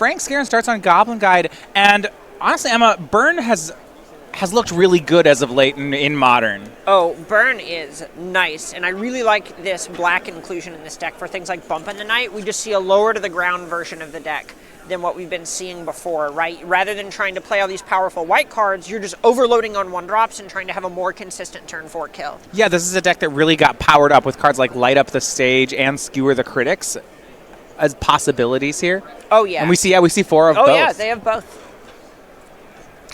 Frank Skarren starts on Goblin Guide, and honestly, Emma, Burn has looked really good as of late in Modern. Oh, Burn is nice, and I really like this black inclusion in this deck for things like Bump in the Night. We just see a lower to the ground version of the deck than what we've been seeing before, right? Rather than trying to play all these powerful white cards, you're just overloading on 1-drops and trying to have a more consistent turn 4 kill. Yeah, this is a deck that really got powered up with cards like Light Up the Stage and Skewer the Critics as possibilities here. Oh, yeah. And we see 4 of both. Oh, yeah, they have both.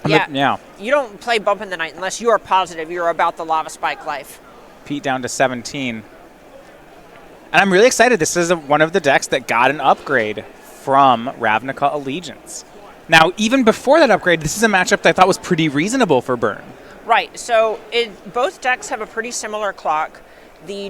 Yeah. You don't play Bump in the Night unless you are positive you're about the Lava Spike life. Pete down to 17. And I'm really excited. This is one of the decks that got an upgrade from Ravnica Allegiance. Now, even before that upgrade, this is a matchup that I thought was pretty reasonable for Burn. Right. So both decks have a pretty similar clock. The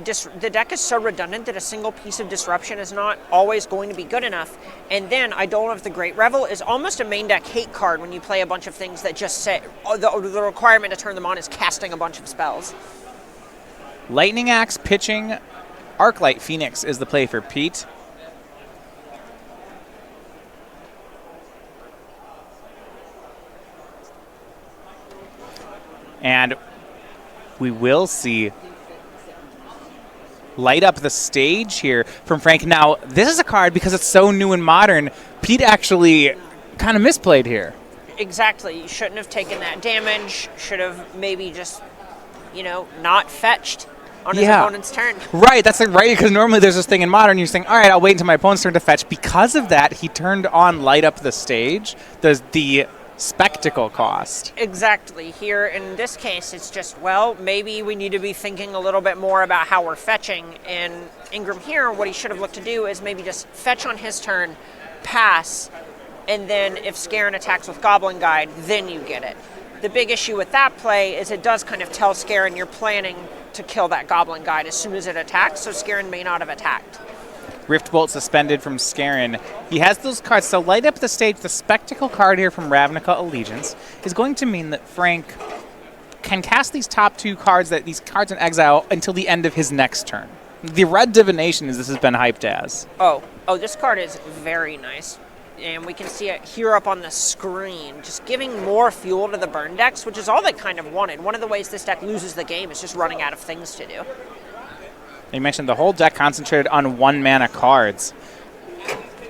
deck is so redundant that a single piece of disruption is not always going to be good enough. And then Eidolon of the Great Revel is almost a main deck hate card when you play a bunch of things that just say the requirement to turn them on is casting a bunch of spells. Lightning Axe pitching Arclight Phoenix is the play for Pete. And we will see Light Up the Stage here from Frank. Now, this is a card, because it's so new and modern, Pete actually kind of misplayed here. Exactly. You shouldn't have taken that damage. Should have maybe just, not fetched on his opponent's turn. Right, that's right, because normally there's this thing in Modern, you're saying, all right, I'll wait until my opponent's turn to fetch. Because of that, he turned on Light Up the Stage, the spectacle cost. Exactly. Here in this case, it's just, well, maybe we need to be thinking a little bit more about how we're fetching. And Ingram here, what he should have looked to do is maybe just fetch on his turn, pass, and then if Skarren attacks with Goblin Guide, then you get it. The big issue with that play is it does kind of tell Skarren you're planning to kill that Goblin Guide as soon as it attacks, so Skarren may not have attacked. Rift Bolt suspended from Skarren. He has those cards. So Light Up the Stage, the spectacle card here from Ravnica Allegiance, is going to mean that Frank can cast these top 2 cards, these cards in exile, until the end of his next turn. The Red Divination, as this has been hyped as. Oh, this card is very nice. And we can see it here up on the screen, just giving more fuel to the burn decks, which is all they kind of wanted. One of the ways this deck loses the game is just running out of things to do. You mentioned the whole deck concentrated on 1-mana cards.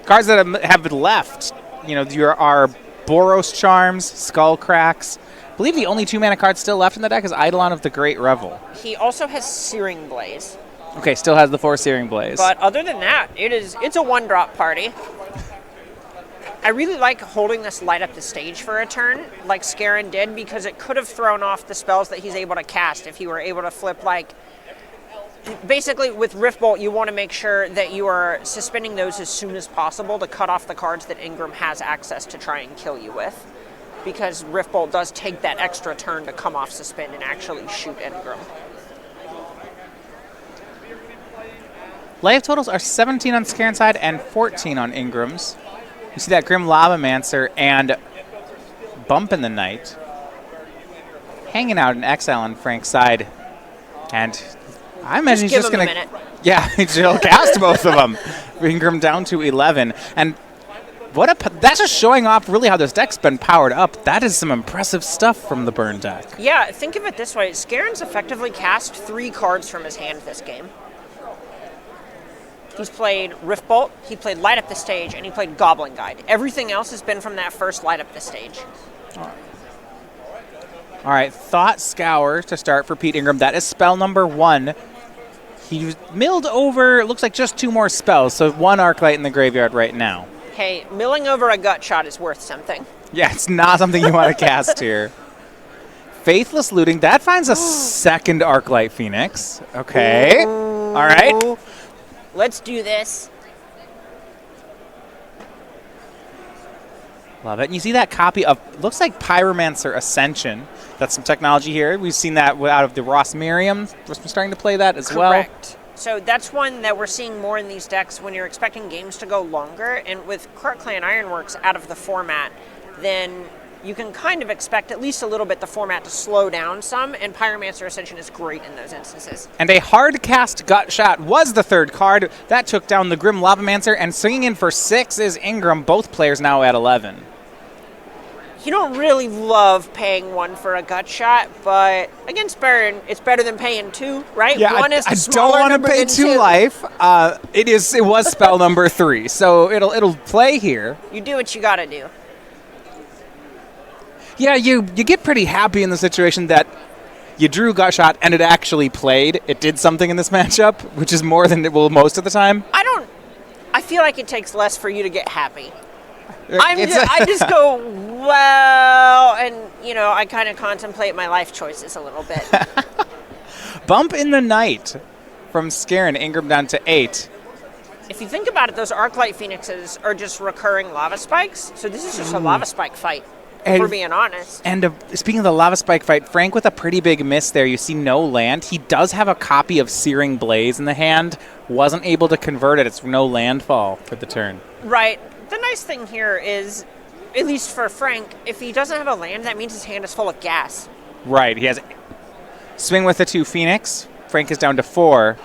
Cards that have left, are Boros Charms, Skull Cracks. I believe the only 2-mana card still left in the deck is Eidolon of the Great Revel. He also has Searing Blaze. Okay, still has the 4 Searing Blaze. But other than that, it's a 1-drop party. I really like holding this Light Up the Stage for a turn, like Skarren did, because it could have thrown off the spells that he's able to cast if he were able to flip, basically, with Rift Bolt, you want to make sure that you are suspending those as soon as possible to cut off the cards that Ingram has access to try and kill you with, because Rift Bolt does take that extra turn to come off suspend and actually shoot Ingram. Life totals are 17 on Skarren's side and 14 on Ingram's. You see that Grim Lavamancer and Bump in the Night hanging out in exile on Frank's side. And I imagine he's just going to... Yeah, he'll cast both of them. Ingram down to 11. And that's just showing off really how this deck's been powered up. That is some impressive stuff from the Burn deck. Yeah, think of it this way. Skarren's effectively cast 3 cards from his hand this game. He's played Rift Bolt, he played Light Up the Stage, and he played Goblin Guide. Everything else has been from that first Light Up the Stage. All right, Thought Scour to start for Pete Ingram. That is spell number 1. He milled over, looks like just 2 more spells, so 1 Arclight in the graveyard right now. Hey, milling over a Gut Shot is worth something. Yeah, it's not something you want to cast here. Faithless Looting, that finds a second Arclight Phoenix. Okay, all right. Let's do this. Love it. And you see that copy of, looks like Pyromancer Ascension. That's some technology here. We've seen that out of the Ross Miriam. We're starting to play that as well. Correct. So that's one that we're seeing more in these decks when you're expecting games to go longer. And with Clark Clan Ironworks out of the format, then you can kind of expect at least a little bit the format to slow down some, and Pyromancer Ascension is great in those instances. And a hard cast gut shot was the third card. That took down the Grim Lavamancer, and swinging in for 6 is Ingram, both players now at 11. You don't really love paying 1 for a gut shot, but against Skarren, it's better than paying 2, right? Yeah, 1 is the I smaller don't want to number pay than 2 life. It was spell number 3, so it'll play here. You do what you gotta do. Yeah, you get pretty happy in the situation that you drew gut shot and it actually played. It did something in this matchup, which is more than it will most of the time. I feel like it takes less for you to get happy. I just go, well, and, I kind of contemplate my life choices a little bit. Bump in the night from Skarren, Ingram down to 8. If you think about it, those Arclight Phoenixes are just recurring lava spikes, so this is just a lava spike fight, if we're being honest. And speaking of the lava spike fight, Frank with a pretty big miss there. You see no land. He does have a copy of Searing Blaze in the hand. Wasn't able to convert it. It's no landfall for the turn. Right. The nice thing here is, at least for Frank, if he doesn't have a land, that means his hand is full of gas. Right. He has swing with the 2 Phoenix. Frank is down to 4.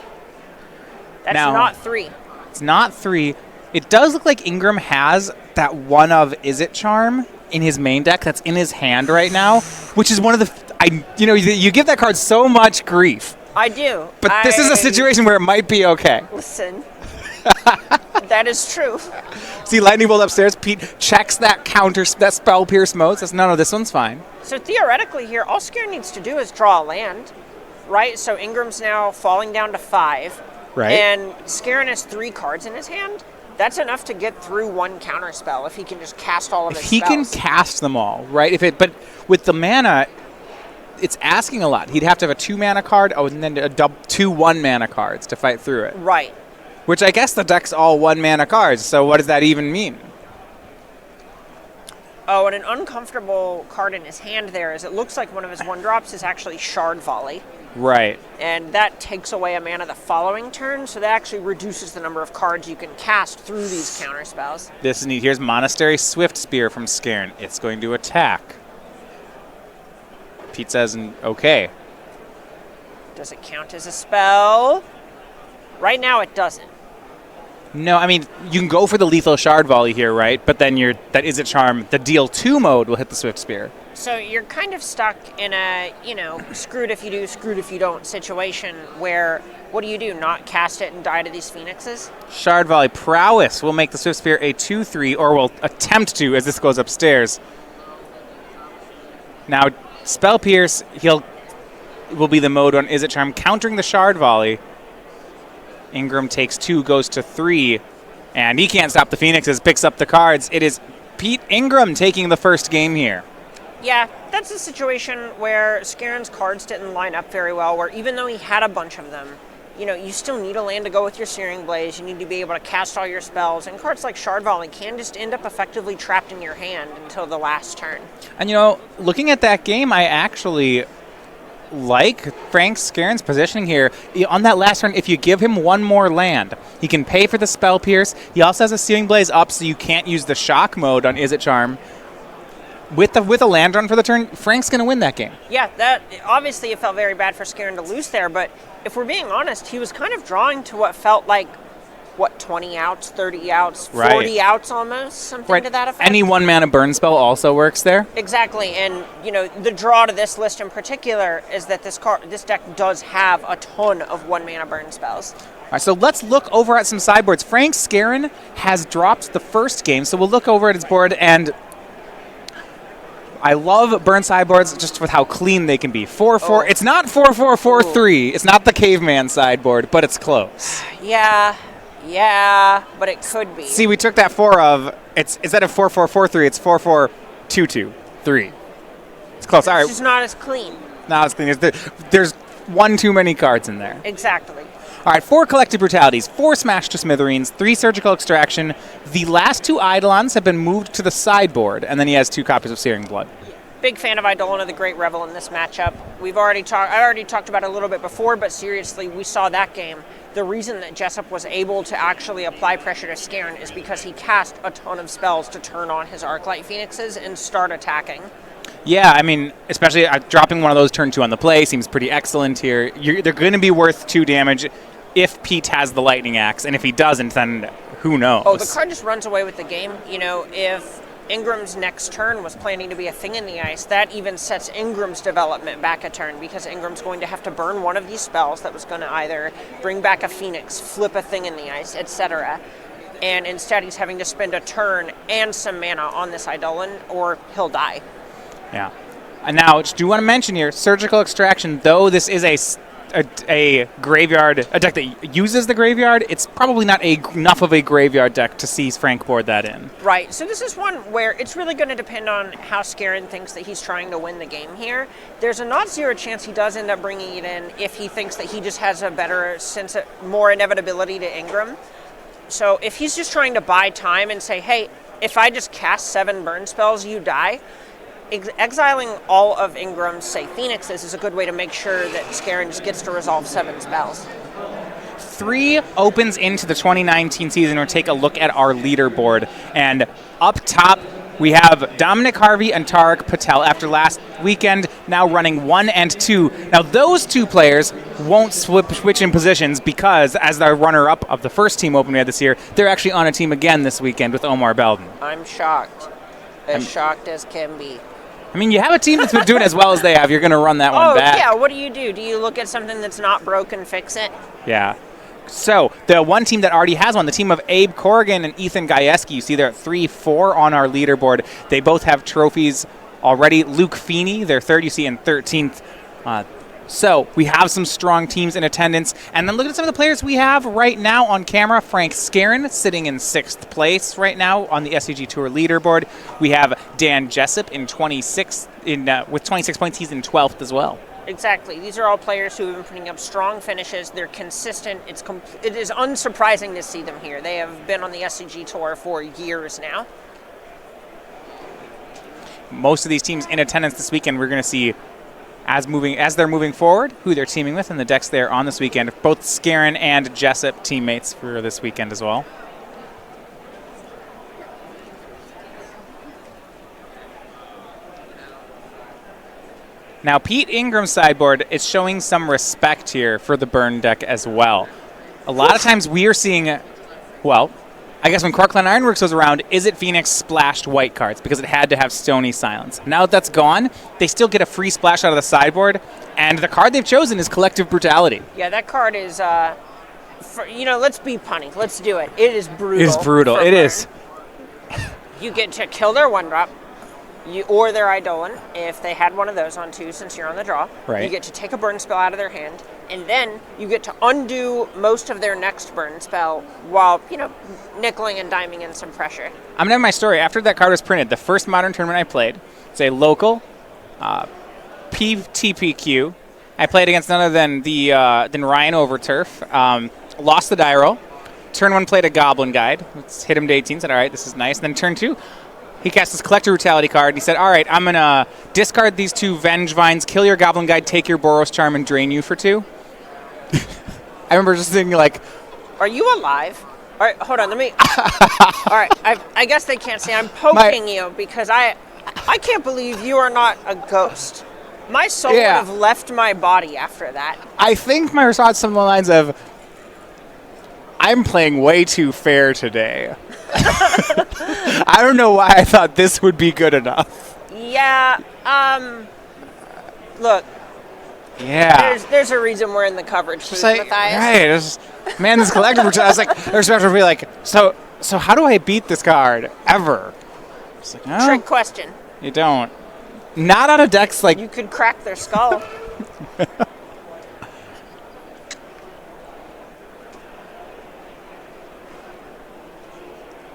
That's now, not 3. It's not 3. It does look like Ingram has that one of Is It Charm in his main deck that's in his hand right now, which is one of the... you give that card so much grief. I do. But this is a situation where it might be okay. Listen. That is true. See Lightning Bolt upstairs. Pete checks that counter, that Spell Pierce mode. Says, no, this one's fine. So theoretically here, all Skarren needs to do is draw a land, right? So Ingram's now falling down to 5. Right. And Skarren has 3 cards in his hand. That's enough to get through 1 counter spell if he can just cast all of his spells. He can cast them all, right? But with the mana, it's asking a lot. He'd have to have a 2 mana card, and then 2 1 mana cards to fight through it. Right. Which I guess the deck's all 1 mana cards, so what does that even mean? Oh, and an uncomfortable card in his hand there is it looks like one of his 1-drops is actually Shard Volley. Right. And that takes away a mana the following turn, so that actually reduces the number of cards you can cast through these counter spells. This is neat. Here's Monastery Swift Spear from Skarren. It's going to attack. Pete says, okay. Does it count as a spell? Right now it doesn't. No, I mean, you can go for the lethal Shard Volley here, right? But then that Is It Charm, the deal 2 mode will hit the Swift Spear. So you're kind of stuck in a, screwed if you do, screwed if you don't situation where, what do? Not cast it and die to these Phoenixes? Shard Volley Prowess will make the Swift Spear a 2/3, or will attempt to as this goes upstairs. Now, Spell Pierce, will be the mode on Is It Charm, countering the Shard Volley. Ingram takes 2, goes to 3, and he can't stop the Phoenixes, picks up the cards. It is Pete Ingram taking the first game here. Yeah, that's a situation where Skarren's cards didn't line up very well, where even though he had a bunch of them, you still need a land to go with your Searing Blaze. You need to be able to cast all your spells, and cards like Shard Volley can just end up effectively trapped in your hand until the last turn. And looking at that game, I actually like Frank Skarren's positioning here. On that last turn, if you give him 1 more land, he can pay for the Spell Pierce. He also has a Searing Blaze up, so you can't use the Shock mode on Is It Charm. With a land run for the turn, Frank's going to win that game. Yeah, that obviously it felt very bad for Skarren to lose there, but if we're being honest, he was kind of drawing to what felt like, 20 outs, 30 outs, 40 outs almost, something to that effect. Any 1 mana burn spell also works there. Exactly, and the draw to this list in particular is that this deck does have a ton of 1 mana burn spells. All right, so let's look over at some sideboards. Frank Skarren has dropped the first game, so we'll look over at his board, and I love burn sideboards just with how clean they can be. 4/4. Oh. It's not 4/4/4/3. It's not the caveman sideboard, but it's close. Yeah, but it could be. See, we took that 4 of, it's instead of 4/4/4/3, it's 4/4/2/2/3. It's close. All right. It's just not as clean. Not as clean. There's 1 too many cards in there. Exactly. All right, 4 Collective Brutalities, 4 Smash to Smithereens, 3 Surgical Extraction. The last 2 Eidolons have been moved to the sideboard, and then he has 2 copies of Searing Blood. Big fan of Eidolon of the Great Revel in this matchup. I already talked about it a little bit before, but seriously, we saw that game. The reason that Jessup was able to actually apply pressure to Skarren is because he cast a ton of spells to turn on his Arclight Phoenixes and start attacking. Yeah, I mean, especially dropping one of those turn 2 on the play seems pretty excellent here. They're going to be worth 2 damage if Pete has the Lightning Axe, and if he doesn't, then who knows? Oh, the card just runs away with the game. You know, if Ingram's next turn was planning to be a Thing in the Ice, that even sets Ingram's development back a turn, because Ingram's going to have to burn one of these spells that was going to either bring back a Phoenix, flip a Thing in the Ice, etc. And instead he's having to spend a turn and some mana on this Eidolon, or he'll die. Yeah. And now, do you want to mention here, Surgical Extraction, though this is a graveyard, a deck that uses the graveyard, it's probably not enough of a graveyard deck to see Frank board that in. Right, so this is one where it's really going to depend on how Skarren thinks that he's trying to win the game here. There's a not zero chance he does end up bringing it in if he thinks that he just has a better sense of more inevitability to Ingram. So if he's just trying to buy time and say, hey, if I just cast 7 burn spells, you die, exiling all of Ingram's, say, Phoenixes is a good way to make sure that Skarren just gets to resolve 7 spells. 3 opens into the 2019 season. We'll take a look at our leaderboard. And up top, we have Dominic Harvey and Tarek Patel after last weekend, now running 1 and 2. Now, those 2 players won't switch in positions because, as the runner-up of the first team open we had this year, they're actually on a team again this weekend with Omar Belden. I'm shocked. As shocked as can be. I mean, you have a team that's been doing as well as they have. You're going to run that one back. Oh, yeah. What do? Do you look at something that's not broke and fix it? Yeah. So, the one team that already has one, the team of Abe Corrigan and Ethan Gajewski, you see they're at 3-4 on our leaderboard. They both have trophies already. Luke Feeney, their third, you see in 13th. So, we have some strong teams in attendance. And then look at some of the players we have right now on camera. Frank Skarren sitting in 6th place right now on the SCG Tour leaderboard. We have Dan Jessup in 26th, with 26 points. He's in 12th as well. Exactly. These are all players who have been putting up strong finishes. They're consistent. It is unsurprising to see them here. They have been on the SCG Tour for years now. Most of these teams in attendance this weekend, we're going to see as they're moving forward, who they're teaming with, and the decks there on this weekend. Both Skarren and Jessup teammates for this weekend as well. Now, Pete Ingram's sideboard is showing some respect here for the burn deck as well. A lot of times we are seeing, well, I guess when Corkland Ironworks was around, Izzet Phoenix splashed white cards because it had to have Stony Silence. Now that that's gone, they still get a free splash out of the sideboard, and the card they've chosen is Collective Brutality. Yeah, that card is, let's be punny. Let's do it. It is brutal. It is brutal. It is. You get to kill their 1-drop. Or their Eidolon, if they had one of those on 2 since you're on the draw. Right. You get to take a burn spell out of their hand, and then you get to undo most of their next burn spell while, nickeling and diming in some pressure. I'm going to have my story. After that card was printed, the first Modern tournament I played, it's a local PTPQ. I played against none other than Ryan Overturf. Lost the die roll. Turn 1 played a Goblin Guide. Let's hit him to 18. Said, all right, this is nice. And then turn 2, he cast his Collector Brutality card, and he said, all right, I'm going to discard these 2 Venge Vines, kill your Goblin Guide, take your Boros Charm, and drain you for 2. I remember just thinking, like... Are you alive? All right, hold on, let me... All right, I guess they can't say I'm poking you, because I can't believe you are not a ghost. My soul would have left my body after that. I think my response is something along the lines of, I'm playing way too fair today. I don't know why I thought this would be good enough. Yeah, look. Yeah. There's a reason we're in the coverage, please, Matthias. Right. Man, this collector, I was like, there's supposed to be like, so how do I beat this card ever? It's like, no, trick question. You don't. Not on a deck's like... You could crack their skull.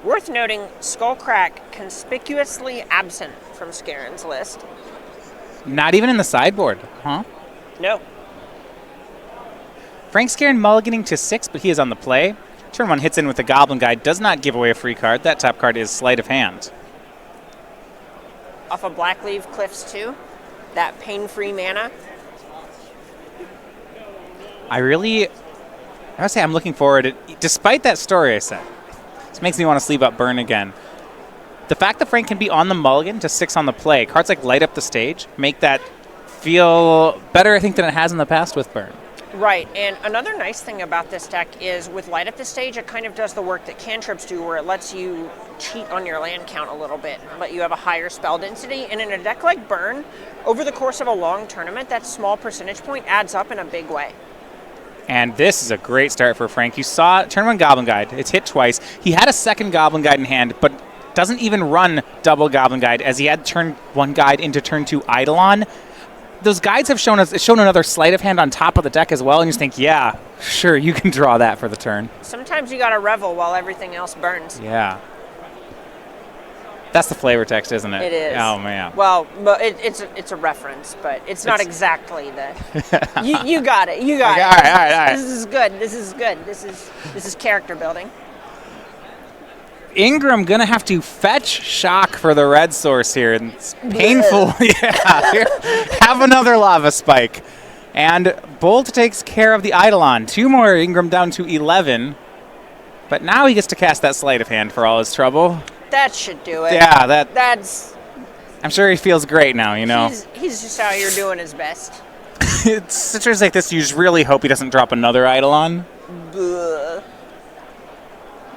Worth noting, Skullcrack conspicuously absent from Skarren's list. Not even in the sideboard, huh? No. Frank Skarren mulliganing to 6, but he is on the play. Turn 1 hits in with the Goblin Guide, does not give away a free card. That top card is Sleight of Hand. off of Blackleaf Cliffs too. That pain-free mana. I must say I'm looking forward to, despite that story I said, this makes me want to sleeve up Burn again. The fact that Frank can be on the mulligan to 6 on the play, cards like Light Up the Stage make that feel better, I think, than it has in the past with Burn. Right, and another nice thing about this deck is with Light Up the Stage, it kind of does the work that cantrips do, where it lets you cheat on your land count a little bit, let you have a higher spell density, and in a deck like Burn, over the course of a long tournament, that small percentage point adds up in a big way. And this is a great start for Frank. You saw turn 1 Goblin Guide. It's hit twice. He had a second Goblin Guide in hand, but doesn't even run double Goblin Guide, as he had turn 1 Guide into turn 2 Eidolon. Those guides have shown another sleight of hand on top of the deck as well, and you just think, yeah, sure, you can draw that for the turn. Sometimes you gotta revel while everything else burns. Yeah. That's the flavor text, isn't it? It is. Oh, man. Well, but it's a reference, but it's not exactly the... you got it. You got it. All right. This is good. This is good. This is character building. Ingram going to have to fetch Shock for the red source here. And it's painful. Yeah. Here, have another Lava Spike. And Bolt takes care of the Eidolon. 2 more, Ingram down to 11. But now he gets to cast that Sleight of Hand for all his trouble. That should do it. Yeah, that's... I'm sure he feels great now, you know. He's just out here doing his best. It's situations like this, you just really hope he doesn't drop another Eidolon. Bleh.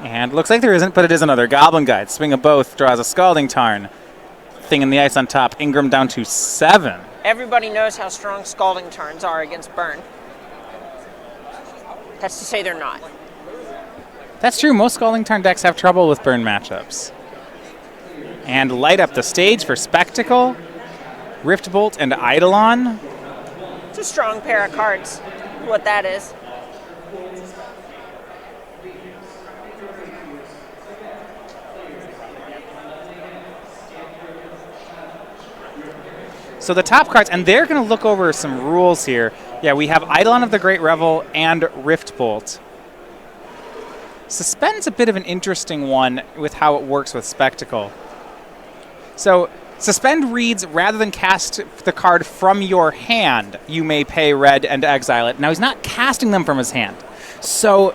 And looks like there isn't, but it is another Goblin Guide. Swing of Both draws a Scalding Tarn. Thing in the ice on top. Ingram down to 7. Everybody knows how strong Scalding Tarns are against Burn. That's to say they're not. That's true. Most Scalding Tarn decks have trouble with Burn matchups. And Light Up the Stage for Spectacle. Rift Bolt and Eidolon. It's a strong pair of cards, what that is. So the top cards, and they're going to look over some rules here. Yeah, we have Eidolon of the Great Revel and Rift Bolt. Suspend's a bit of an interesting one with how it works with Spectacle. So Suspend reads, rather than cast the card from your hand, you may pay red and exile it. Now, he's not casting them from his hand. So...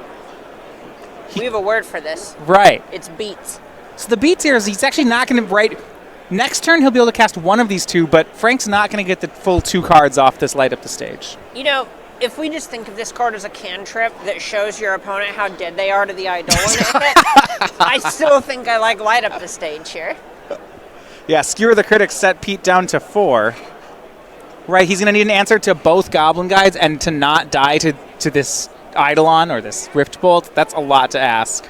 we have a word for this. Right. It's beats. So the beats here is he's actually not going to write... Next turn, he'll be able to cast one of these 2, but Frank's not going to get the full 2 cards off this Light Up the Stage. You know, if we just think of this card as a cantrip that shows your opponent how dead they are to the Eidolon, I still think I like Light Up the Stage here. Yeah, Skewer the Critic set Pete down to 4. Right, he's going to need an answer to both Goblin Guides and to not die to this Eidolon or this Rift Bolt. That's a lot to ask.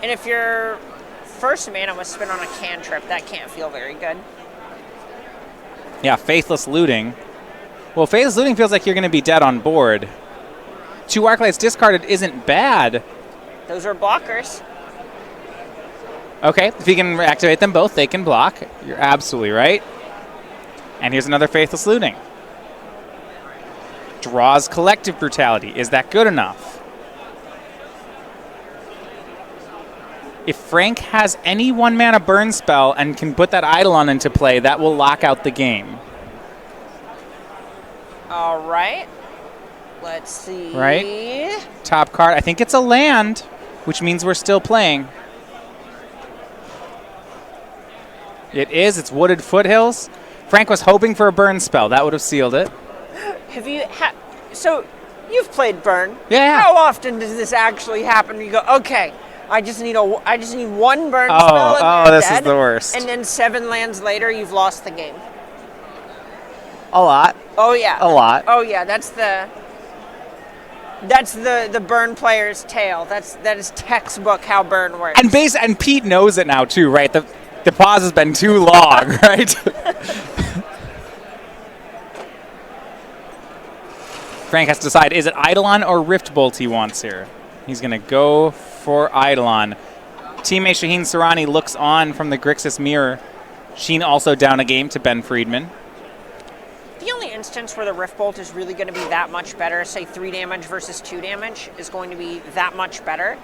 And if your first mana was spent on a cantrip, that can't feel very good. Yeah, Faithless Looting. Well, Faithless Looting feels like you're going to be dead on board. 2 Arclights discarded isn't bad. Those are blockers. Okay, if you can activate them both, they can block. You're absolutely right. And here's another Faithless Looting. Draws Collective Brutality. Is that good enough? If Frank has any 1-mana burn spell and can put that Eidolon into play, that will lock out the game. All right. Let's see. Right? Top card. I think it's a land, which means we're still playing. It is. It's Wooded Foothills. Frank was hoping for a burn spell. That would have sealed it. Have you... so, you've played Burn. Yeah. How often does this actually happen? You go, okay, I just need one burn spell and they're this dead, is the worst. and then 7 lands later, you've lost the game. A lot. Oh, yeah. A lot. Oh, yeah, that's the Burn player's tale. That is textbook how Burn works. And Pete knows it now, too, right? The pause has been too long, right? Frank has to decide, is it Eidolon or Rift Bolt he wants here? He's going to go for Eidolon. Teammate Shaheen Soorani looks on from the Grixis mirror. Sheen also down a game to Ben Friedman. The only instance where the Rift Bolt is really going to be that much better, say 3 damage versus 2 damage, is going to be that much better.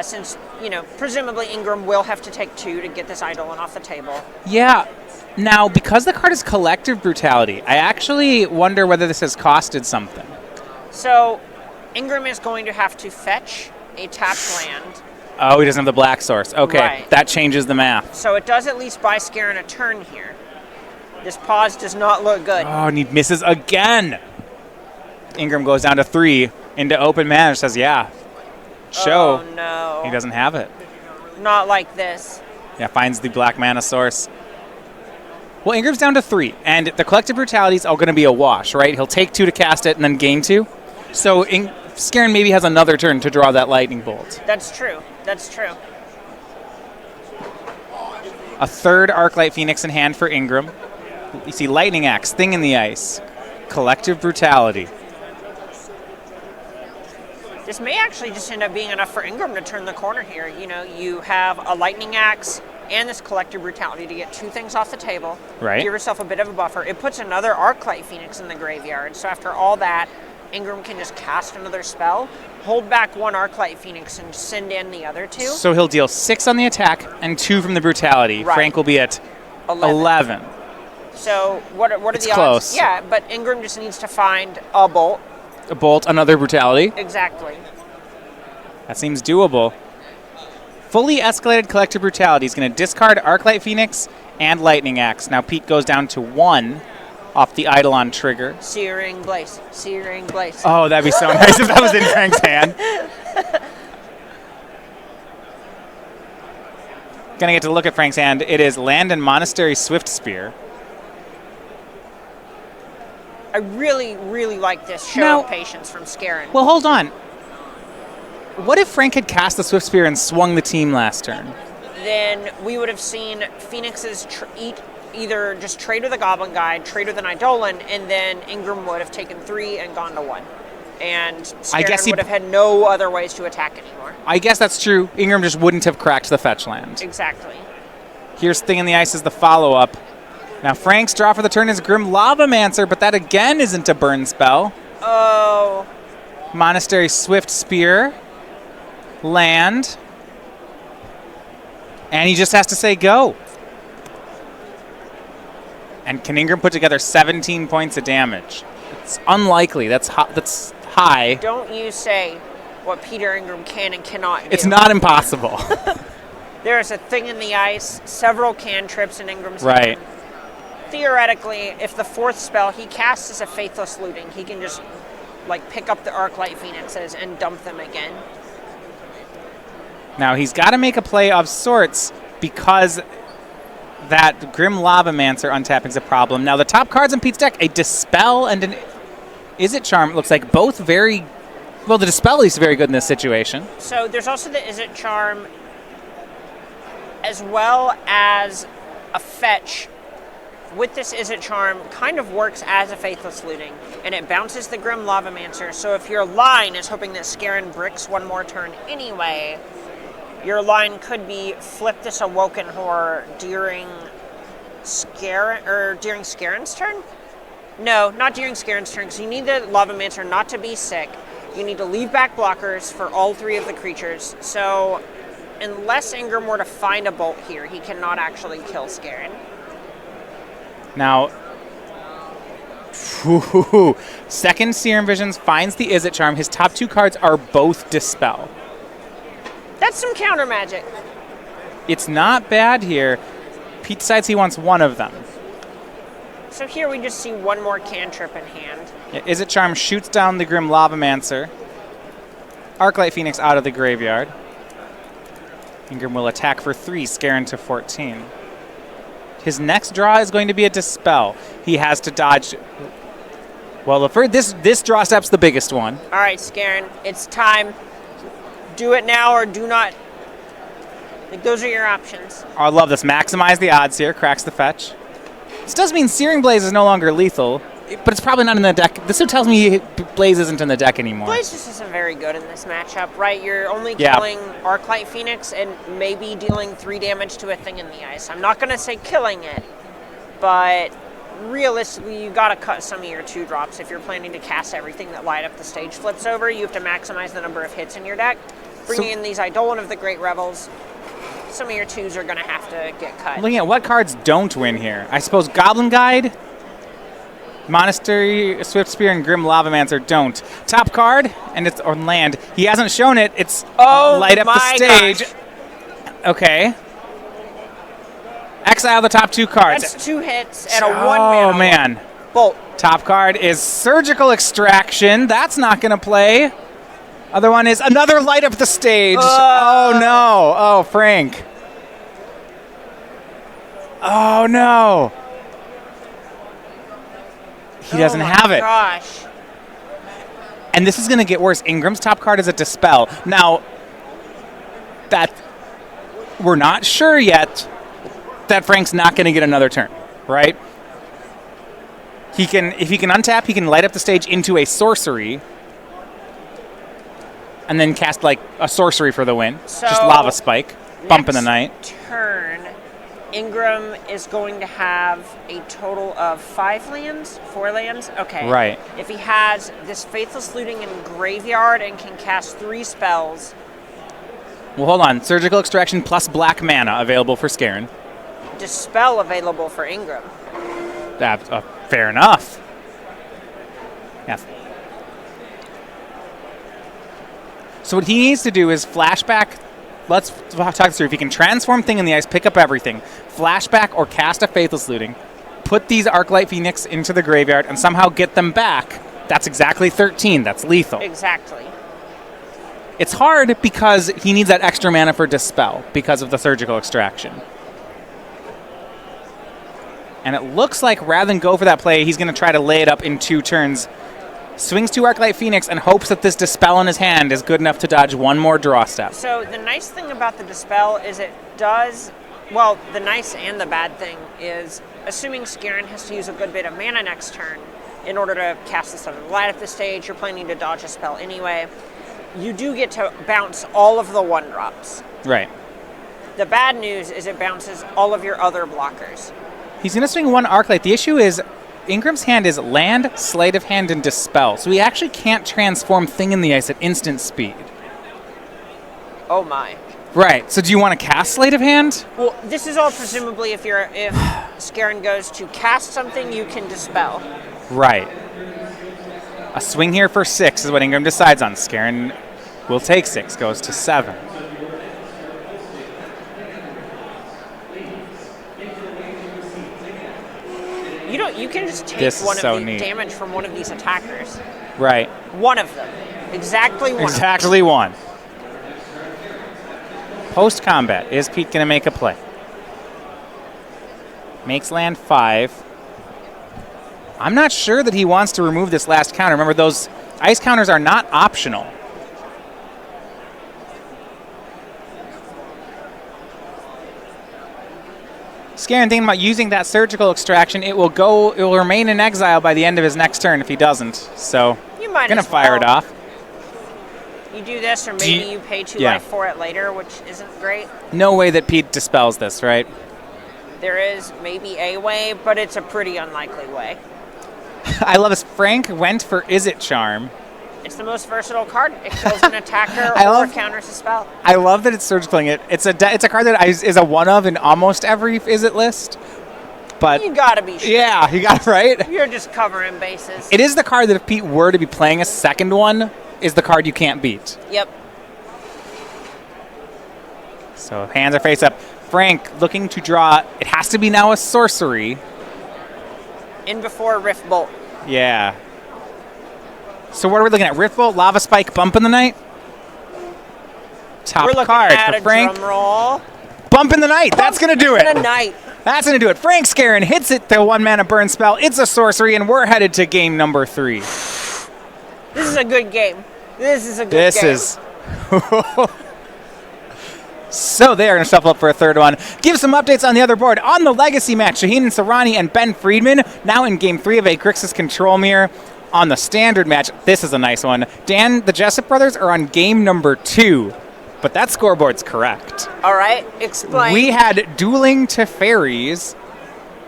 Since, presumably Ingram will have to take 2 to get this Eidolon off the table. Yeah. Now, because the card is Collective Brutality, I actually wonder whether this has costed something. So Ingram is going to have to fetch a tapped land. Oh, he doesn't have the black source. Okay, Right. that changes the math. So it does at least buy Skarren a turn here. This pause does not look good. Oh, and he misses again. Ingram goes down to 3 into open mana. Says, yeah, show. Oh, no. He doesn't have it. Not like this. Yeah, finds the black mana source. Well, Ingram's down to 3, and the Collective Brutalities are going to be a wash, right? He'll take 2 to cast it and then gain 2. So Skarren maybe has another turn to draw that lightning bolt. That's true. That's true. A third Arclight Phoenix in hand for Ingram. You see Lightning Axe, Thing in the Ice, Collective Brutality. This may actually just end up being enough for Ingram to turn the corner here. You know, you have a Lightning Axe and this Collective Brutality to get 2 things off the table. Right. Give yourself a bit of a buffer. It puts another Arclight Phoenix in the graveyard. So after all that, Ingram can just cast another spell, hold back 1 Arclight Phoenix, and send in the other 2. So he'll deal 6 on the attack and 2 from the Brutality. Right. Frank will be at 11. So what are It's the odds? close. Yeah, but Ingram just needs to find a bolt. A bolt, another Brutality. Exactly. That seems doable. Fully escalated Collective Brutality is going to discard Arclight Phoenix and Lightning Axe. Now Pete goes down to 1 off the Eidolon trigger. Searing Blaze. Searing Blaze. Oh, that'd be so nice if that was in Frank's hand. Gonna get to look at Frank's hand. It is Land and Monastery Swift Spear. I really, really like this show Now- of patience from Skarren. Well, hold on. What if Frank had cast the Swift Spear and swung the team last turn? Then we would have seen Phoenixes either just trade with a Goblin Guide, trade with an Eidolon, and then Ingram would have taken 3 and gone to 1. And I guess Skarren would have had no other ways to attack anymore. I guess that's true. Ingram just wouldn't have cracked the fetch land. Exactly. Here's Thing in the Ice as the follow-up. Now Frank's draw for the turn is Grim Lavamancer, but that again isn't a burn spell. Oh. Monastery Swift Spear. Land. And he just has to say go. And can Ingram put together 17 points of damage? It's unlikely. That's high. Don't you say what Peter Ingram can and cannot do. It's not impossible. There is a Thing in the Ice, several cantrips in Ingram's Right. hand. Theoretically, if the 4th spell he casts is a Faithless Looting, he can just like pick up the Arclight Phoenixes and dump them again. Now he's got to make a play of sorts because that Grim Lavamancer untapping is a problem. Now the top cards in Pete's deck, a Dispel and an Izzet Charm, looks like both very, well, the Dispel is very good in this situation. So there's also the Izzet Charm as well as a fetch. With this Izzet Charm, kind of works as a Faithless Looting, and it bounces the Grim Lavamancer, so if your line is hoping that Skarren bricks 1 more turn anyway, your line could be flip this Awoken Horror during Skarren's turn? No, not during Skarren's turn, because you need the Lavamancer not to be sick. You need to leave back blockers for all 3 of the creatures, so unless Ingram were to find a bolt here, he cannot actually kill Skarren. Now, second Serum Visions finds the Izzet Charm. His top 2 cards are both Dispel. That's some counter magic. It's not bad here. Pete decides he wants 1 of them. So here we just see 1 more cantrip in hand. Yeah, Izzet Charm shoots down the Grim Lavamancer. Arclight Phoenix out of the graveyard. Ingram will attack for 3, Skarren to 14. His next draw is going to be a Dispel. He has to dodge. Well, this draw step's the biggest one. All right, Skarren, it's time. Do it now or do not. Like, those are your options. I love this. Maximize the odds here. Cracks the fetch. This does mean Searing Blaze is no longer lethal, but it's probably not in the deck. This tells me Blaze isn't in the deck anymore. Blaze just isn't very good in this matchup, right? You're only Yeah. killing Arclight Phoenix and maybe dealing 3 damage to a Thing in the Ice. I'm not going to say killing it, but realistically, you got to cut some of your 2 drops. If you're planning to cast everything that Light Up the Stage flips over, you have to maximize the number of hits in your deck. Bringing in these Eidolon of the Great Revels. some of your 2s are going to have to get cut. Looking at what cards don't win here. I suppose Goblin Guide, Monastery, Swift Spear, and Grim Lavamancer don't. Top card, and it's on land. He hasn't shown it. It's light up the stage. Gosh. Okay. Exile the top 2 cards. That's 2 hits and a 1-mana. Oh, man. Bolt. Top card is Surgical Extraction. That's not going to play. Other one is another light up the stage. Oh, no. Oh, Frank. Oh, no. He doesn't have it. Gosh. And this is going to get worse. Ingram's top card is a Dispel. Now, that we're not sure yet that Frank's not going to get another turn, right? He can, if he can untap, he can light up the stage into a sorcery and then cast like a sorcery for the win. So just Lava Spike, Bump in the Night. Turn, Ingram is going to have a total of 4 lands? Okay. Right. If he has this Faithless Looting in Graveyard and can cast 3 spells. Well, hold on. Surgical Extraction plus black mana available for Skarren. Dispel available for Ingram. That's fair enough. Yeah. So what he needs to do is flashback. Let's talk this through. If he can transform Thing in the Ice, pick up everything, flashback or cast a Faithless Looting, put these Arclight Phoenix into the graveyard, and somehow get them back, that's exactly 13. That's lethal. Exactly. It's hard because he needs that extra mana for Dispel because of the Surgical Extraction. And it looks like rather than go for that play, he's going to try to lay it up in 2 turns. Swings 2 Arclight Phoenix and hopes that this Dispel in his hand is good enough to dodge 1 more draw step. So the nice thing about the Dispel is it does, well, the nice and the bad thing is, assuming Skarren has to use a good bit of mana next turn in order to cast this on the light at this stage, you're planning to dodge a spell anyway, you do get to bounce all of the 1-drops. Right. The bad news is it bounces all of your other blockers. He's going to swing 1 Arclight. The issue is Ingram's hand is Land, Sleight of Hand, and Dispel, so he actually can't transform Thing in the Ice at instant speed. Oh my. Right, so do you want to cast Sleight of Hand? Well, this is all presumably if Skarren goes to cast something, you can Dispel. Right. A swing here for 6 is what Ingram decides on. Skarren will take 6, goes to 7. You can just take damage from one of these attackers. Right. One of them. Exactly one. Exactly one. Post-combat, is Pete going to make a play? Makes land 5. I'm not sure that he wants to remove this last counter. Remember, those ice counters are not optional. Skarren thinking about using that Surgical Extraction. It will remain in exile by the end of his next turn if he doesn't. So you might gonna fire it off. You do this, or maybe you pay 2 life for it later, which isn't great. No way that Pete dispels this, right? There is maybe a way, but it's a pretty unlikely way. I love this. Frank went for Is It Charm. It's the most versatile card. It kills an attacker or counters a spell. I love that it's surgicaling it. It's a card that is a one of in almost every Is It list. But you gotta be sure. Yeah, you got it right. You're just covering bases. It is the card that if Pete were to be playing a second one, is the card you can't beat. Yep. So hands are face up. Frank looking to draw. It has to be now a sorcery. In before Rift Bolt. Yeah. So what are we looking at? Rift Bolt, Lava Spike, Bump in the Night? Top card for Frank. Drum roll. Bump in the Night. That's going to do it. Bump in the Night. That's going to do it. Frank Skarren hits it, the 1-mana burn spell. It's a sorcery, and we're headed to game number 3. This is a good game. This is a good game. This is... So they are going to shuffle up for a third one. Give some updates on the other board. On the Legacy match, Shaheen and Soorani and Ben Friedman now in game 3 of a Grixis Control Mirror. On the Standard match, this is a nice one. Dan, the Jessup brothers are on game number 2, but that scoreboard's correct. All right, explain. We had Dueling Teferis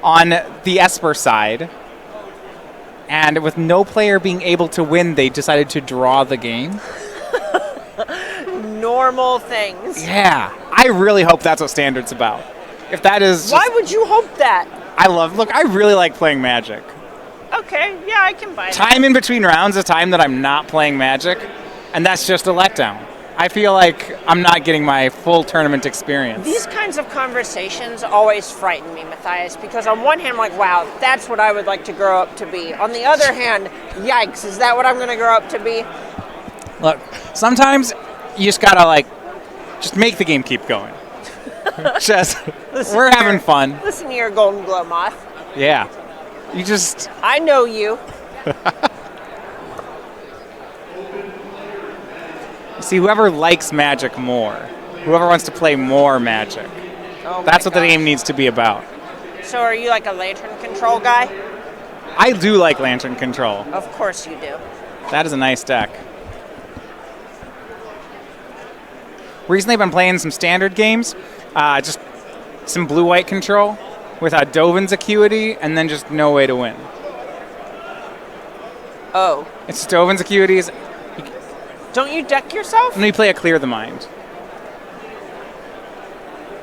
on the Esper side, and with no player being able to win, they decided to draw the game. Normal things. Yeah. I really hope that's what Standard's about. If that is just, Why would you hope that? I really like playing Magic. Okay, yeah, I can buy that. Time in between rounds is time that I'm not playing Magic, and that's just a letdown. I feel like I'm not getting my full tournament experience. These kinds of conversations always frighten me, Matthias, because on one hand, I'm like, wow, that's what I would like to grow up to be. On the other hand, yikes, is that what I'm going to grow up to be? Look, sometimes you just gotta just make the game keep going. We're having fun. Listen to your Golden Glow Moth. Yeah. You just... I know you. See, whoever likes Magic more, whoever wants to play more Magic, that's what the game needs to be about. So are you like a Lantern Control guy? I do like Lantern Control. Of course you do. That is a nice deck. Recently I've been playing some Standard games, just some blue-white control with Dovin's Acuity, and then just no way to win. Oh. It's Dovin's Acuities. Don't you deck yourself? And then you play a Clear the Mind.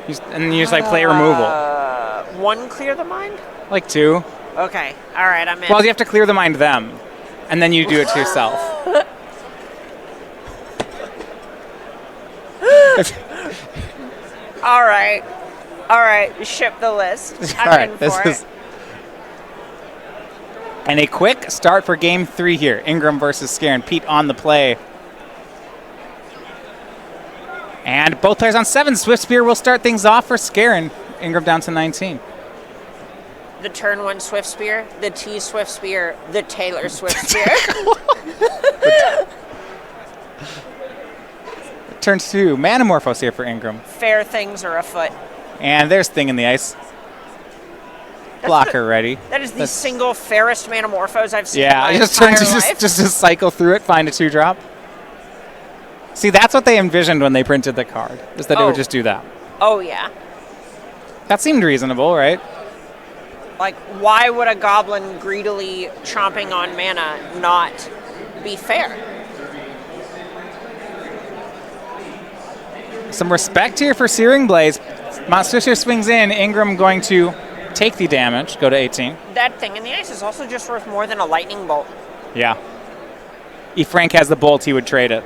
And then you just play removal. One Clear the Mind? Like 2. Okay, alright, I'm in. Well, you have to Clear the Mind them, and then you do it to yourself. Alright, ship the list. I'm in for it. And a quick start for game 3 here. Ingram versus Skarren. Pete on the play. And both players on 7. Swift Spear will start things off for Skarren. Ingram down to 19. The turn 1 Swift Spear, the T Swift Spear, the Taylor Swift Spear. Turn 2. Manamorphose here for Ingram. Fair things are afoot. And there's Thing in the Ice. Blocker ready. That is the single fairest Manamorphose I've seen in my just entire life. just to cycle through it, find a 2-drop. See, that's what they envisioned when they printed the card, is that it would just do that. Oh, yeah. That seemed reasonable, right? Like, why would a goblin greedily chomping on mana not be fair? Some respect here for Searing Blaze. Monster swings in. Ingram going to take the damage, go to 18. That Thing in the Ice is also just worth more than a lightning bolt. Yeah. If Frank has the bolt, he would trade it.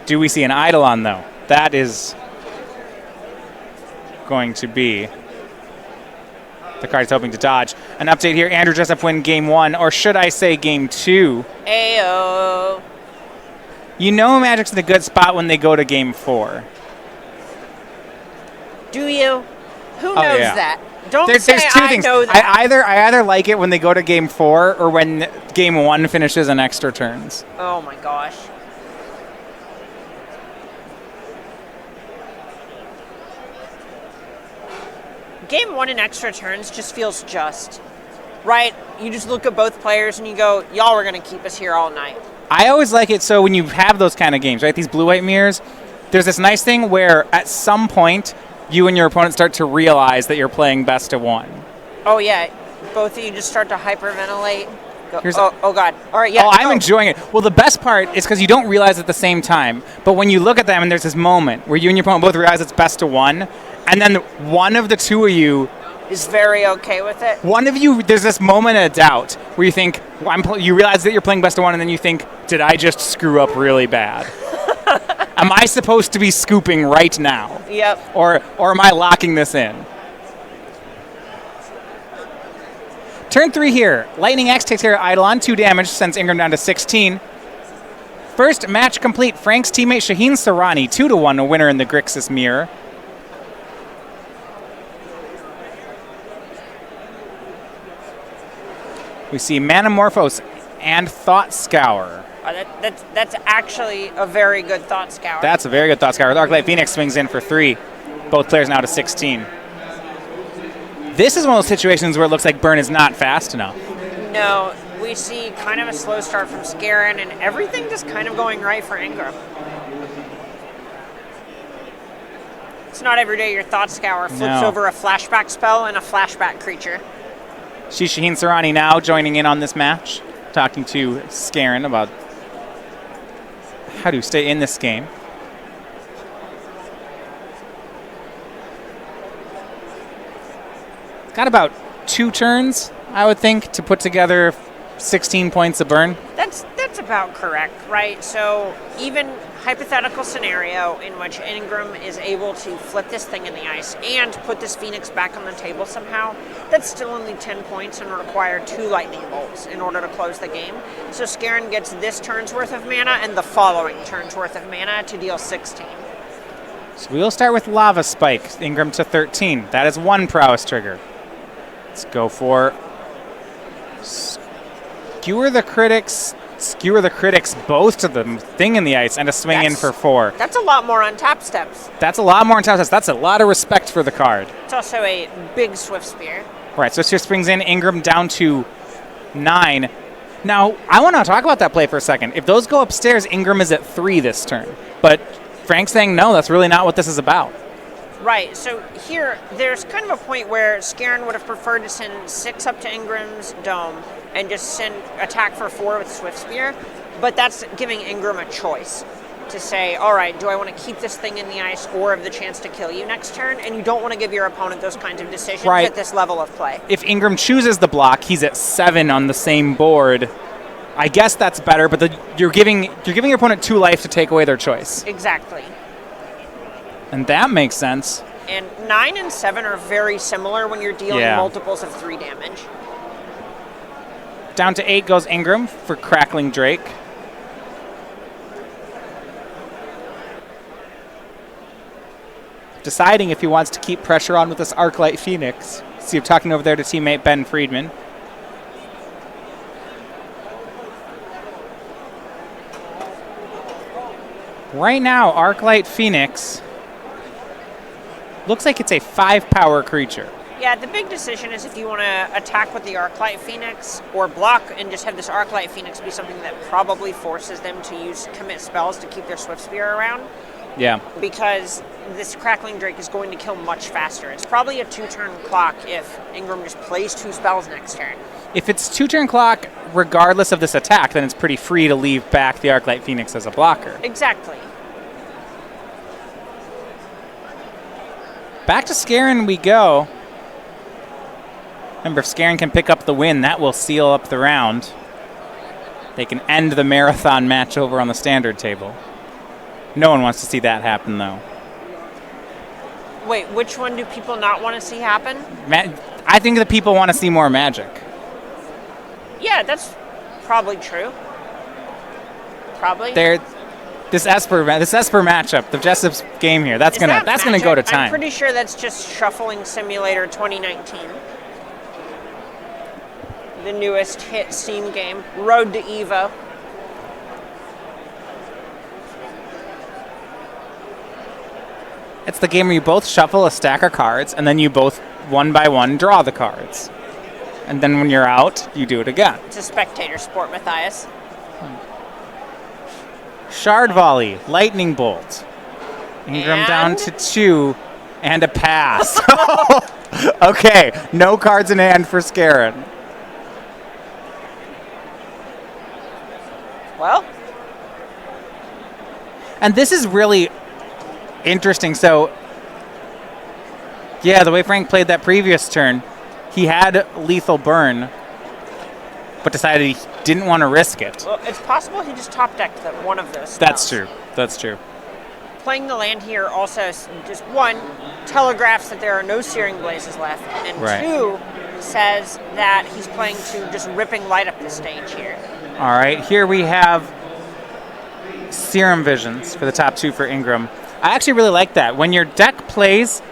Do we see an Eidolon, though? That is going to be the card he's hoping to dodge. An update here. Andrew Jessup win game 1, or should I say game 2. Ayo. You know Magic's in a good spot when they go to game 4. Do you? Who knows that? Don't there's say two things. know that. I either like it when they go to game 4 or when game 1 finishes in extra turns. Oh my gosh. Game 1 in extra turns just feels just. Right? You just look at both players and you go, y'all are going to keep us here all night. I always like it so when you have those kind of games, right, these blue-white mirrors, there's this nice thing where at some point you and your opponent start to realize that you're playing best of 1. Oh, yeah. Both of you just start to hyperventilate. Oh, God. All right, yeah. Oh, I'm enjoying it. Well, the best part is because you don't realize at the same time, but when you look at them and there's this moment where you and your opponent both realize it's best of 1, and then one of the two of you is very okay with it. One of you, there's this moment of doubt where you think, you realize that you're playing best of 1, and then you think, did I just screw up really bad? Am I supposed to be scooping right now? Yep. Or am I locking this in? Turn 3 here. Lightning X takes care of Eidolon. 2 damage, sends Ingram down to 16. First match complete. Frank's teammate Shaheen Soorani, 2-1, a winner in the Grixis mirror. We see Manamorphose and Thought Scour. That's actually a very good Thought Scour. That's a very good Thought Scour. Arclight Phoenix swings in for 3. Both players now to 16. This is one of those situations where it looks like burn is not fast enough. No, we see kind of a slow start from Skarren, and everything just kind of going right for Ingram. It's not every day your Thought Scour flips over a flashback spell and a flashback creature. Shaheen Soorani now joining in on this match, talking to Skarren about how to stay in this game. got about 2 turns, I would think, to put together 16 points of burn. That's about correct, right? So even hypothetical scenario in which Ingram is able to flip this thing in the ice and put this Phoenix back on the table somehow, that's still only 10 points and will require 2 lightning bolts in order to close the game. So Skarren gets this turn's worth of mana and the following turn's worth of mana to deal 16. So we'll start with Lava Spike, Ingram to 13. That is 1 prowess trigger. Let's go for Skewer the Critics both to the thing in the ice and a swing in for 4. That's a lot more on tap steps. That's a lot more on tap steps. That's a lot of respect for the card. It's also a big Swift Spear. Right, so Swift springs in, Ingram down to 9. Now, I want to talk about that play for a second. If those go upstairs, Ingram is at 3 this turn. But Frank's saying, no, that's really not what this is about. Right, so here, there's kind of a point where Skarren would have preferred to send 6 up to Ingram's dome and just send attack for 4 with Swift Spear, but that's giving Ingram a choice to say, all right, do I want to keep this thing in the ice or have the chance to kill you next turn? And you don't want to give your opponent those kinds of decisions at this level of play. If Ingram chooses the block, he's at 7 on the same board. I guess that's better, but you're giving your opponent 2 life to take away their choice. Exactly. And that makes sense. And 9 and 7 are very similar when you're dealing multiples of 3 damage. Down to 8 goes Ingram for Crackling Drake. Deciding if he wants to keep pressure on with this Arclight Phoenix. See him talking over there to teammate Ben Friedman. Right now, Arclight Phoenix looks like it's a 5-power creature. Yeah, the big decision is if you want to attack with the Arclight Phoenix or block and just have this Arclight Phoenix be something that probably forces them to commit spells to keep their Swift Spear around. Yeah. Because this Crackling Drake is going to kill much faster. It's probably a 2-turn clock if Ingram just plays 2 spells next turn. If it's 2-turn clock, regardless of this attack, then it's pretty free to leave back the Arclight Phoenix as a blocker. Exactly. Back to Skarren we go. Remember, if Skarren can pick up the win, that will seal up the round. They can end the marathon match over on the standard table. No one wants to see that happen, though. Wait, which one do people not want to see happen? I think the people want to see more Magic. Yeah, that's probably true. Probably. This Esper matchup, the Jessup's game here, that's gonna go to time. I'm pretty sure that's just Shuffling Simulator 2019. The newest hit Steam game, Road to Evo. It's the game where you both shuffle a stack of cards, and then you both, one by one, draw the cards. And then when you're out, you do it again. It's a spectator sport, Matthias. Shard Volley, Lightning Bolt. Ingram down to 2, and a pass. Okay, no cards in hand for Skarren. Well. And this is really interesting. So, yeah, the way Frank played that previous turn, he had Lethal Burn, but decided he didn't want to risk it. Well, it's possible he just top-decked one of those spells. That's true. That's true. Playing the land here also just, 1, telegraphs that there are no Searing Blazes left, and 2, says that he's playing to just ripping light up the stage here. All right, here we have Serum Visions for the top 2 for Ingram. I actually really like that. When your deck plays,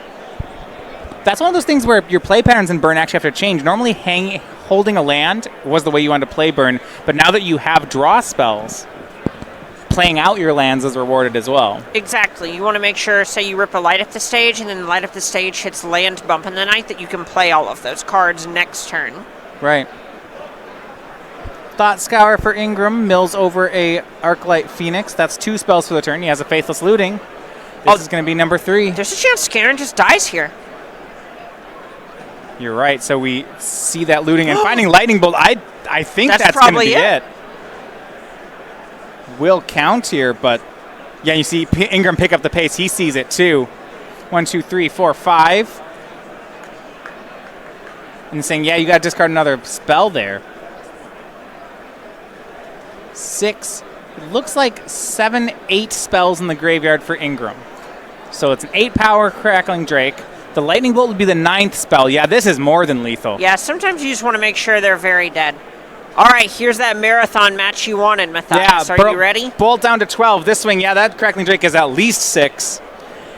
that's one of those things where your play patterns in Burn actually have to change. Normally holding a land was the way you wanted to play Burn, but now that you have draw spells, playing out your lands is rewarded as well. Exactly. You want to make sure, say you rip a light up the stage, and then the light up the stage hits land bump in the night, that you can play all of those cards next turn. Right. Thought Scour for Ingram, mills over a Arclight Phoenix. That's 2 spells for the turn. He has a Faithless Looting. This is going to be number 3. There's a chance Skarren just dies here. You're right. So we see that looting and finding Lightning Bolt. I think that's going to be it. Will count here, but yeah, you see Ingram pick up the pace. He sees it too. 1, 2, 3, 4, 5. and saying, yeah, you got to discard another spell there. 6. It looks like 7, 8 spells in the graveyard for Ingram. So it's an 8-power Crackling Drake. The Lightning Bolt would be the 9th spell. Yeah, this is more than lethal. Yeah, sometimes you just want to make sure they're very dead. All right, here's that marathon match you wanted, Matthias. Yeah, Are you ready? Bolt down to 12. This swing, yeah, that Crackling Drake is at least 6.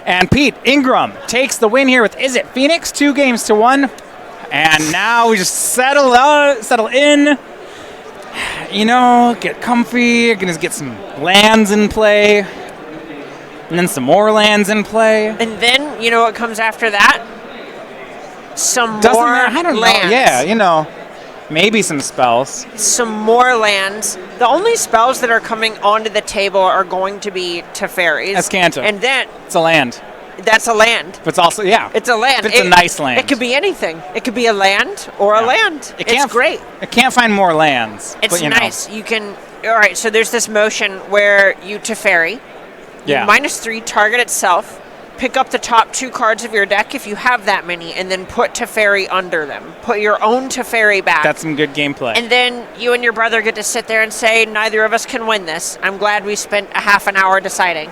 And Pete, Ingram takes the win here with, is it Phoenix? 2 games to 1. And now we just settle in. You know, get comfy. Gonna get some lands in play. And then some more lands in play. And then, you know what comes after that? Some Doesn't more matter. I don't lands. know. Yeah, you know, maybe some spells. Some more lands. The only spells that are coming onto the table are going to be Teferis. Azcanta. And then It's a land. that's a land. But it's also, yeah. It's a land. It's a nice land. It could be anything. It could be a land or a land. It's great. It can't find more lands. It's but, nice. You can. All right. So there's this motion where you Teferi. Yeah. -3 target itself. Pick up the top 2 cards of your deck if you have that many, and then put Teferi under them. Put your own Teferi back. That's some good gameplay. And then you and your brother get to sit there and say, neither of us can win this. I'm glad we spent a half an hour deciding.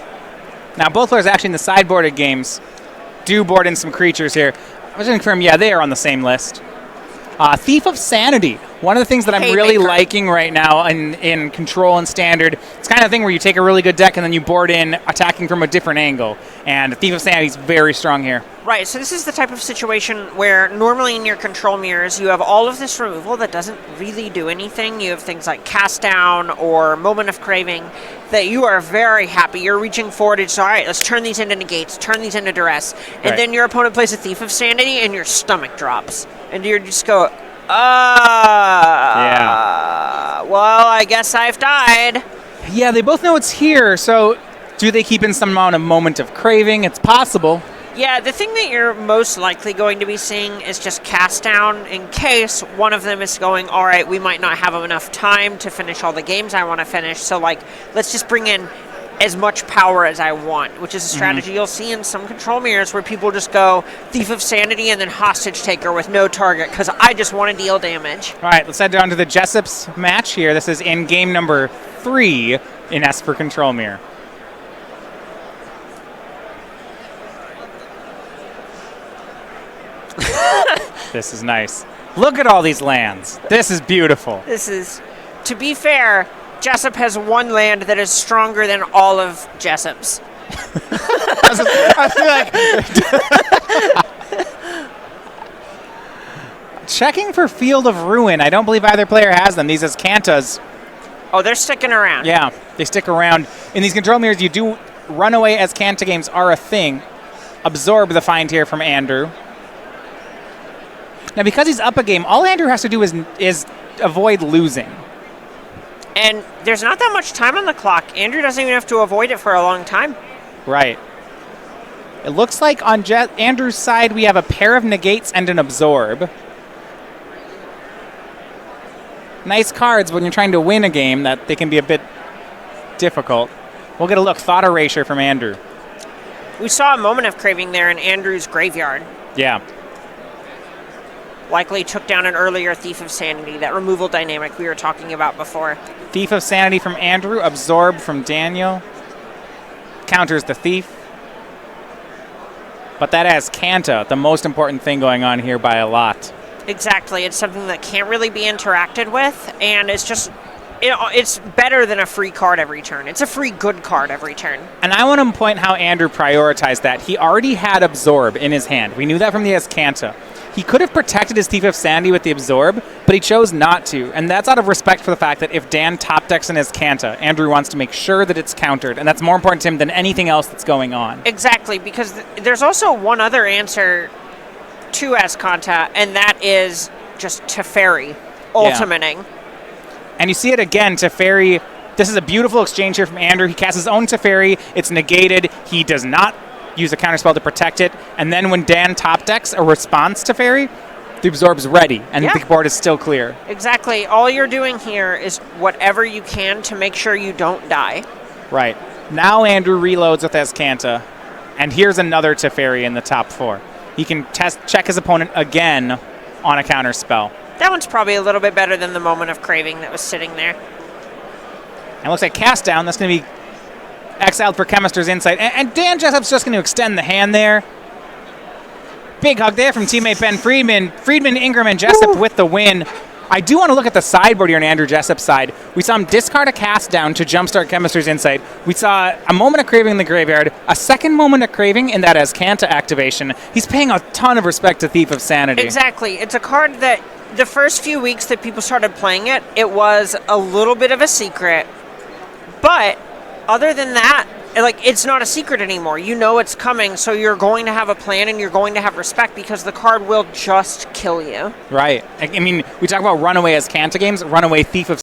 Now, both players actually in the sideboarded games do board in some creatures here. I was going to confirm, yeah, they are on the same list. Thief of Sanity. One of the things that I'm really liking right now in Control and Standard, it's kind of thing where you take a really good deck and then you board in attacking from a different angle. And Thief of Sanity is very strong here. Right, so this is the type of situation where normally in your control mirrors you have all of this removal that doesn't really do anything. You have things like Cast Down or Moment of Craving that you are very happy. You're reaching forward and say, all right, let's turn these into negates, turn these into duress. And then your opponent plays a Thief of Sanity and your stomach drops. And you just go, yeah. Well, I guess I've died. Yeah, they both know it's here, so do they keep in some amount of Moment of Craving? It's possible. Yeah, the thing that you're most likely going to be seeing is just Cast Down in case one of them is going, all right, we might not have enough time to finish all the games I want to finish, so like, let's just bring in as much power as I want, which is a strategy you'll see in some control mirrors where people just go Thief of Sanity and then Hostage Taker with no target because I just want to deal damage. All right, let's head down to the Jessup's match here. This is in game number 3 in Esper Control Mirror. This is nice. Look at all these lands. This is beautiful. This is, to be fair, Jessup has one land that is stronger than all of Jessup's. I feel like checking for Field of Ruin. I don't believe either player has them. These as Kantas. Oh, they're sticking around. Yeah, they stick around. In these control mirrors, you do runaway as Kanta games are a thing. Absorb the find here from Andrew. Now, because he's up a game, all Andrew has to do is avoid losing. And there's not that much time on the clock. Andrew doesn't even have to avoid it for a long time. Right. It looks like on Andrew's side, we have a pair of negates and an absorb. Nice cards when you're trying to win a game that they can be a bit difficult. We'll get a look. Thought Erasure from Andrew. We saw a Moment of Craving there in Andrew's graveyard. Yeah. Likely took down an earlier Thief of Sanity, that removal dynamic we were talking about before. Thief of Sanity from Andrew, Absorb from Daniel. Counters the Thief. But that has Kanta, the most important thing going on here by a lot. Exactly. It's something that can't really be interacted with, and it's just, it's better than a free card every turn. It's a free good card every turn. And I want to point how Andrew prioritized that. He already had Absorb in his hand. We knew that from the Azcanta. He could have protected his Thief of Sanity with the Absorb, but he chose not to. And that's out of respect for the fact that if Dan top decks in his Kanta, Andrew wants to make sure that it's countered. And that's more important to him than anything else that's going on. Exactly, because there's also one other answer to Azcanta, and that is just Teferi, ultimating. Yeah. And you see it again, Teferi. This is a beautiful exchange here from Andrew. He casts his own Teferi. It's negated. He does not use a counterspell to protect it, and then when Dan top decks a response to Fairy, the Absorb's ready, and the board is still clear. Exactly. All you're doing here is whatever you can to make sure you don't die. Right. Now Andrew reloads with Azcanta, and here's another Teferi in the top 4. He can check his opponent again on a counter spell. That one's probably a little bit better than the Moment of Craving that was sitting there. And it looks like Cast Down, that's going to be exiled for Chemister's Insight. And Dan Jessup's just going to extend the hand there. Big hug there from teammate Ben Friedman. Friedman, Ingram, and Jessup with the win. I do want to look at the sideboard here on Andrew Jessup's side. We saw him discard a Cast Down to jumpstart Chemister's Insight. We saw a Moment of Craving in the graveyard, a second Moment of Craving in that as Kanta activation. He's paying a ton of respect to Thief of Sanity. Exactly. It's a card that the first few weeks that people started playing it, it was a little bit of a secret. But other than that, like, it's not a secret anymore. You know it's coming, so you're going to have a plan and you're going to have respect because the card will just kill you. Right. I mean, we talk about runaway as Kanta games. Runaway Thief of